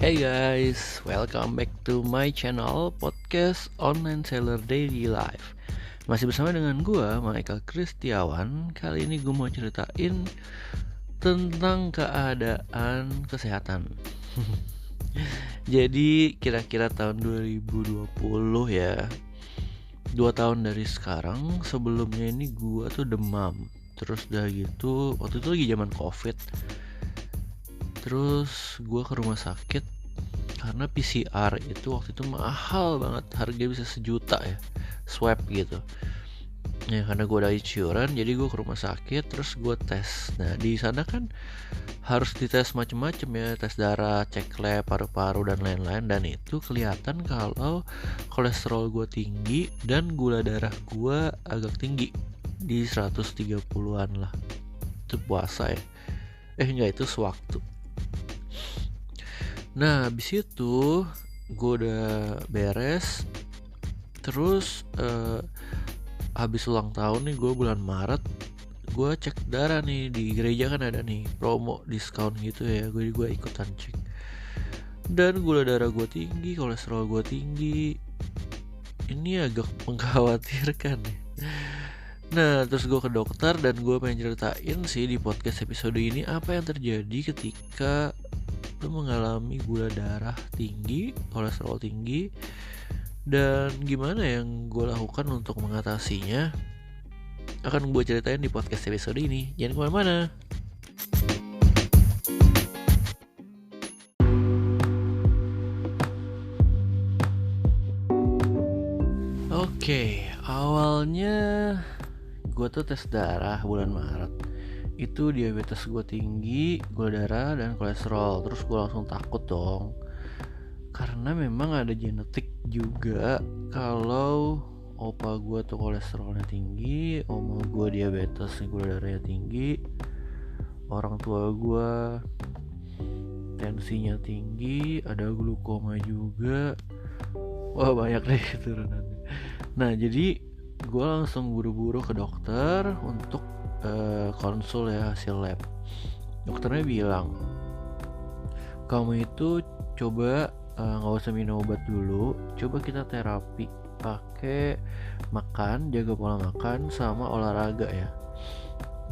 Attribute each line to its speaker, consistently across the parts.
Speaker 1: Hey guys, welcome back to my channel podcast Online Seller Daily Life. Masih bersama dengan gue, Michael Kristiawan. Kali ini gue mau ceritain tentang keadaan kesehatan. Jadi kira-kira tahun 2020 ya, 2 tahun dari sekarang. Sebelumnya ini gue tuh demam. Terus udah gitu, waktu itu lagi zaman COVID. Terus gue ke rumah sakit karena PCR itu waktu itu mahal banget, harganya bisa 1 juta ya, swab gitu ya. Karena gue udah insurance, jadi gue ke rumah sakit terus gue tes. Nah di sana kan harus dites macem-macem ya, tes darah, cek lab, paru-paru dan lain-lain. Dan itu kelihatan kalau kolesterol gue tinggi dan gula darah gue agak tinggi di 130-an lah. Itu puasa ya, enggak, itu sewaktu. Nah habis itu gue udah beres. Terus habis ulang tahun nih gue bulan Maret, gue cek darah nih di gereja, kan ada nih promo diskon gitu ya. Gue ikutan cek, dan gula darah gue tinggi, kolesterol gue tinggi. Ini agak mengkhawatirkan ya. Nah terus gue ke dokter dan gue pengen ceritain sih di podcast episode ini apa yang terjadi ketika lu mengalami gula darah tinggi, kolesterol tinggi, dan gimana yang gue lakukan untuk mengatasinya. Akan gue ceritain di podcast episode ini. Jangan kemana-mana. Oke, awalnya gue tuh tes darah bulan Maret. Itu diabetes gue tinggi, gula darah dan kolesterol. Terus gue langsung takut dong, karena memang ada genetik juga. Kalau opa gue tuh kolesterolnya tinggi, oma gue diabetes, gula darahnya tinggi, orang tua gue tensinya tinggi, ada glukoma juga. Wah banyak deh turunannya. Nah jadi gue langsung buru-buru ke dokter untuk konsul ya, hasil lab. Dokternya bilang, kamu itu coba gak usah minum obat dulu, coba kita terapi pakai makan, jaga pola makan sama olahraga ya.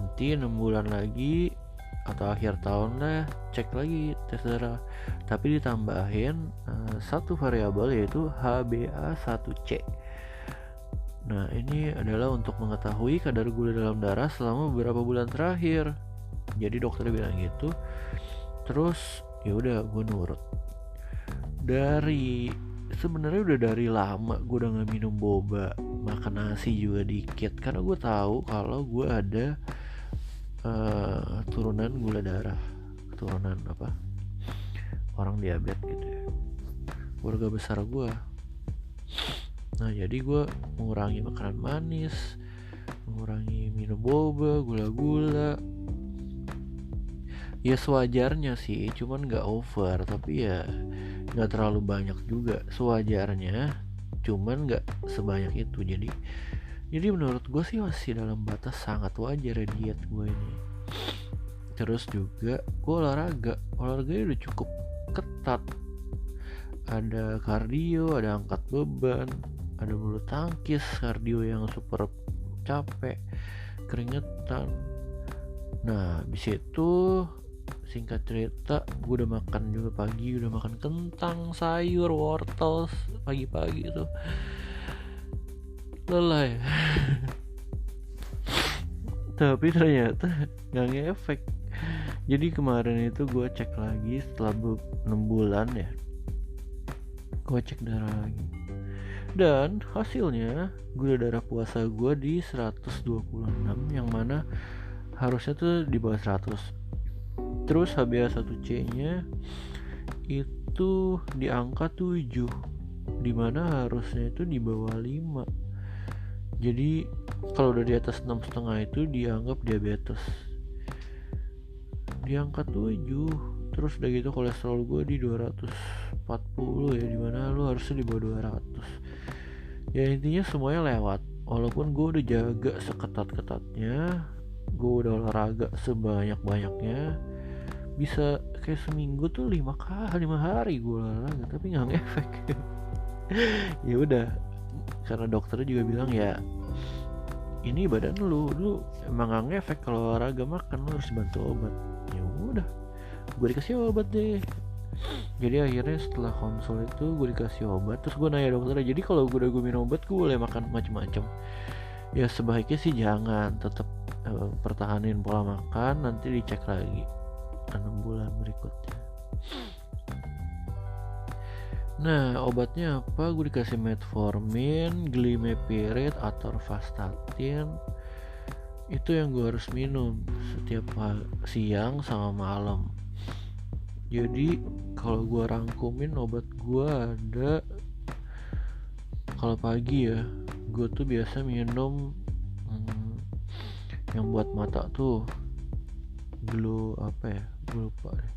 Speaker 1: Nanti 6 bulan lagi atau akhir tahun lah cek lagi tes darah, tapi ditambahin satu variabel, yaitu HbA1c. Nah ini adalah untuk mengetahui kadar gula dalam darah selama beberapa bulan terakhir. Jadi dokter bilang gitu. Terus ya udah gue nurut. Sebenarnya udah dari lama gue udah nggak minum boba, makan nasi juga dikit, karena gue tahu kalau gue ada turunan gula darah, turunan orang diabetes gitu ya, keluarga besar gue. Nah jadi gue mengurangi makanan manis, mengurangi minum boba, gula-gula. Ya sewajarnya sih, cuman gak over. Tapi ya gak terlalu banyak juga, sewajarnya, cuman gak sebanyak itu. Jadi menurut gue sih masih dalam batas sangat wajar ya diet gue ini. Terus juga gue olahraganya udah cukup ketat. Ada kardio, ada angkat beban, ada bulu tangkis, kardio yang super capek, keringetan. Nah habis itu singkat cerita gue udah makan juga pagi, udah makan kentang, sayur, wortel pagi-pagi itu. Lelah ya. Tapi ternyata gak ngefek. Jadi kemarin itu gue cek lagi setelah 6 bulan ya, gue cek darah lagi, dan hasilnya gula darah puasa gue di 126, yang mana harusnya tuh di bawah 100. Terus HbA1c nya itu di angka 7, dimana harusnya itu di bawah 5. Jadi kalau udah di atas 6,5 itu dianggap diabetes. Di angka 7. Terus udah gitu kolesterol gue di 240 ya, dimana lu harusnya di bawah 200. Ya intinya semuanya lewat. Walaupun gue udah jaga seketat-ketatnya, gue udah olahraga sebanyak-banyaknya, bisa kayak seminggu tuh 5 hari gue olahraga tapi nggak ngefek. Ya udah, karena dokternya juga bilang ya ini badan lu emang gak ngefek kalau olahraga, makan lu harus bantu obat. Ya udah, gue dikasih obat deh. Jadi akhirnya setelah konsul itu gue dikasih obat, terus gue nanya dokternya, jadi kalau gue minum obat gue boleh makan macem-macem? Ya sebaiknya sih jangan, tetap pertahanin pola makan, nanti dicek lagi 6 bulan berikutnya. Nah, obatnya apa? Gue dikasih metformin, glimepiride, atorvastatin. Itu yang gue harus minum setiap siang sama malam. Jadi kalau gue rangkumin obat gue ada, kalau pagi ya gue tuh biasa minum yang buat mata tuh glow apa ya, gue lupa deh.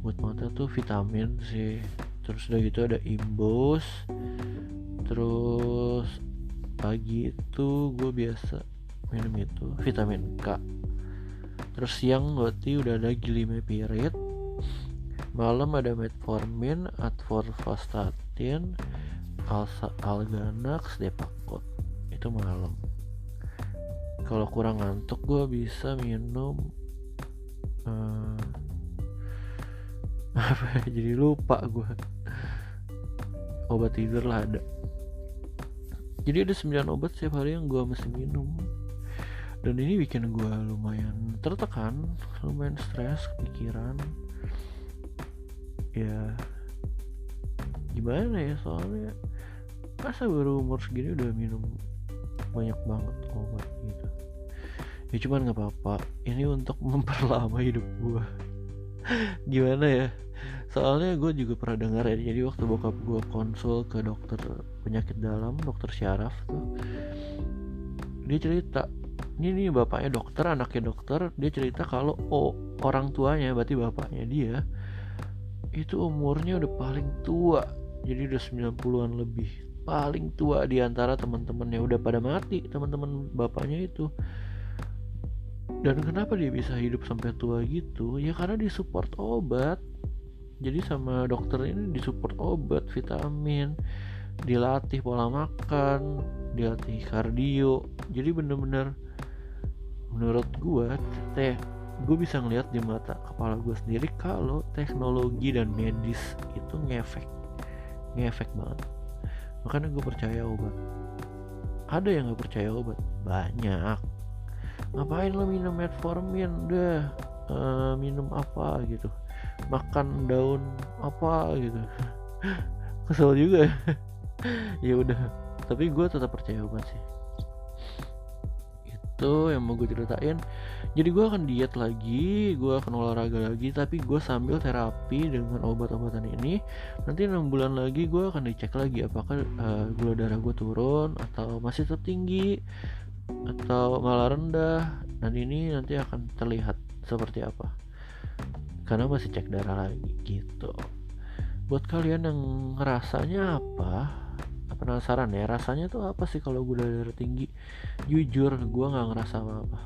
Speaker 1: Buat mata tuh vitamin sih. Terus udah gitu ada Imbos. Terus pagi itu gue biasa minum itu vitamin K. Terus siang berarti udah ada glimepiride. Malam ada metformin, atorvastatin, Alganax, Depakote. Itu malam. Kalau kurang ngantuk gue bisa minum apa ya, jadi lupa gue. Obat tidur lah ada. Jadi ada 9 obat setiap hari yang gue mesti minum. Dan ini bikin gue lumayan tertekan, lumayan stres, kepikiran. Ya gimana ya, soalnya masa baru umur segini udah minum banyak banget obat gitu. Ya cuman gak apa-apa, ini untuk memperlama hidup gue. Gimana ya, soalnya gue juga pernah dengar ya, jadi waktu bokap gue konsul ke dokter penyakit dalam, dokter syaraf tuh, dia cerita, ini bapaknya dokter, anaknya dokter, dia cerita kalau orang tuanya, berarti bapaknya dia itu umurnya udah paling tua, jadi udah 90-an lebih, paling tua di antara teman-temannya, udah pada mati teman-teman bapaknya itu. Dan kenapa dia bisa hidup sampai tua gitu? Ya karena disupport obat. Jadi sama dokter ini disupport obat, vitamin, dilatih pola makan, dilatih kardio. Jadi bener-bener menurut gue bisa ngeliat di mata kepala gue sendiri kalau teknologi dan medis itu ngefek banget. Makanya gue percaya obat. Ada yang gak percaya obat? Banyak. Ngapain lo minum metformin? Udah minum apa gitu, makan daun apa gitu. Kesel juga. Ya udah, tapi gue tetap percaya obat sih. Itu yang mau gue ceritain. Jadi gue akan diet lagi, gue akan olahraga lagi, tapi gue sambil terapi dengan obat-obatan ini. Nanti 6 bulan lagi gue akan dicek lagi apakah gula darah gue turun atau masih tetap tinggi atau malah rendah. Dan ini nanti akan terlihat seperti apa karena masih cek darah lagi gitu. Buat kalian yang rasanya apa, penasaran ya rasanya tuh apa sih kalau gula darah tinggi? Jujur gue gak ngerasa apa-apa,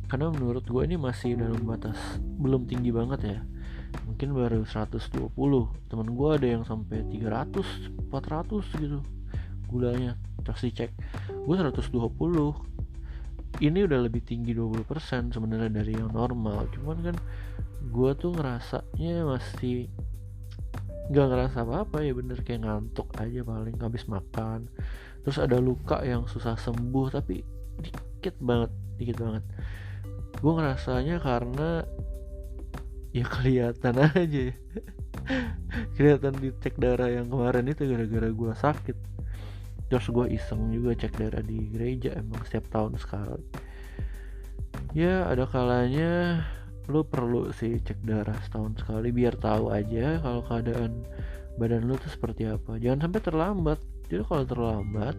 Speaker 1: karena menurut gue ini masih dalam batas, belum tinggi banget ya, mungkin baru 120. Temen gue ada yang sampai 300, 400 gitu gulanya, terus dicek gue 120. Ini udah lebih tinggi 20% sebenarnya dari yang normal. Cuman kan gue tuh ngerasanya masih gak ngerasa apa-apa ya, bener kayak ngantuk aja paling habis makan. Terus ada luka yang susah sembuh tapi dikit banget. Gue ngerasanya karena ya kelihatan aja ya. Kelihatan di cek darah yang kemarin itu gara-gara gue sakit. Terus gue iseng juga cek darah di gereja, emang setiap tahun sekali. Ya ada kalanya lu perlu sih cek darah setahun sekali biar tahu aja kalau keadaan badan lu tuh seperti apa. Jangan sampai terlambat. Jadi kalau terlambat,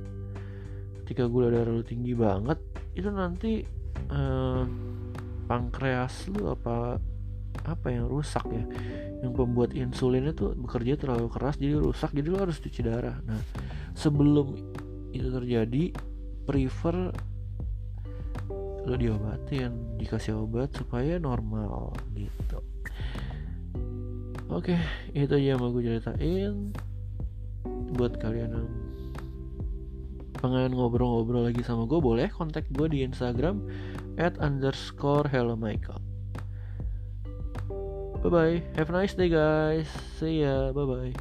Speaker 1: ketika gula darah lu tinggi banget, itu nanti pankreas lu apa yang rusak ya, yang pembuat insulinnya tuh bekerja terlalu keras jadi rusak, jadi lu harus cuci darah. Nah sebelum itu terjadi, prefer lo diobatin, dikasih obat supaya normal gitu. Oke, itu aja yang mau gue ceritain. Buat kalian yang pengen ngobrol-ngobrol lagi sama gue, boleh kontak gue di Instagram @_hellomichael. Bye bye, have a nice day guys, see ya, bye bye.